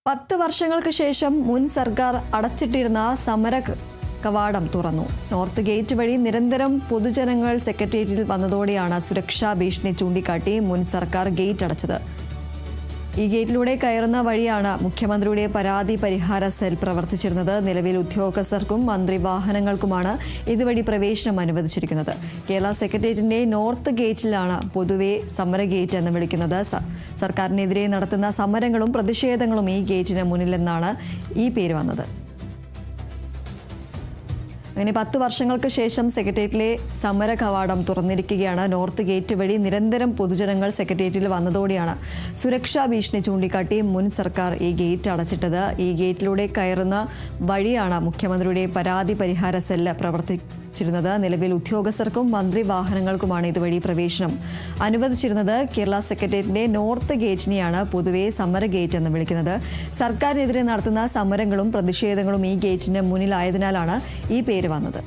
10 വർഷങ്ങൾക്ക് ശേഷം മുൻ സർക്കാർ അടച്ചിട്ടിരുന്ന സമര കവാടം തുറന്നു. നോർത്ത് ഗേറ്റ് വഴി നിരന്തരം പൊതുജനങ്ങൾ സെക്രട്ടേറിയറ്റിൽ വന്നതോടെയാണ് സുരക്ഷാ ഭീഷണി ചൂണ്ടിക്കാട്ടി മുൻ സർക്കാർ ഗേറ്റ് അടച്ചത്. ഈ ഗേറ്റിലൂടെ കയറുന്ന വഴിയാണ് മുഖ്യമന്ത്രിയുടെ പരാതി പരിഹാര സെൽ പ്രവർത്തിച്ചിരുന്നത്. നിലവിൽ ഉദ്യോഗസ്ഥർക്കും മന്ത്രി വാഹനങ്ങൾക്കുമാണ് ഇതുവഴി പ്രവേശനം അനുവദിച്ചിരിക്കുന്നത്. കേരള സെക്രട്ടേറിയറ്റിന്റെ നോർത്ത് ഗേറ്റിലാണ് പൊതുവെ സമര ഗേറ്റ് എന്ന് വിളിക്കുന്നത്. സർക്കാരിനെതിരെ നടത്തുന്ന സമരങ്ങളും പ്രതിഷേധങ്ങളും ഈ ഗേറ്റിന് മുന്നിലെന്നാണ് ഈ പേര് വന്നത്. അങ്ങനെ 10 വർഷങ്ങൾക്ക് ശേഷം സെക്രട്ടേറിയറ്റിലെ സമര കവാടം തുറന്നിരിക്കുകയാണ്. നോർത്ത് ഗേറ്റ് വഴി നിരന്തരം പൊതുജനങ്ങൾ സെക്രട്ടേറിയറ്റിൽ വന്നതോടെയാണ് സുരക്ഷാ ഭീഷണി ചൂണ്ടിക്കാട്ടി മുൻ സർക്കാർ ഈ ഗേറ്റ് അടച്ചിട്ടത്. ഈ ഗേറ്റിലൂടെ കയറുന്ന വഴിയാണ് മുഖ്യമന്ത്രിയുടെ പരാതി പരിഹാര സെല്ല് പ്രവർത്തിച്ചിരുന്നത്. നിലവിൽ ഉദ്യോഗസ്ഥർക്കും മന്ത്രി വാഹനങ്ങൾക്കുമാണ് ഇതുവഴി പ്രവേശനം അനുവദിച്ചിരുന്നത്. കേരള സെക്രട്ടേറിയറ്റിന്റെ നോർത്ത് ഗേറ്റിനെയാണ് പൊതുവെ സമര ഗേറ്റ് എന്ന് വിളിക്കുന്നത്. സർക്കാരിനെതിരെ നടത്തുന്ന സമരങ്ങളും പ്രതിഷേധങ്ങളും ഈ ഗേറ്റിന് മുന്നിലായതിനാലാണ് ഈ പേര് വന്നത്.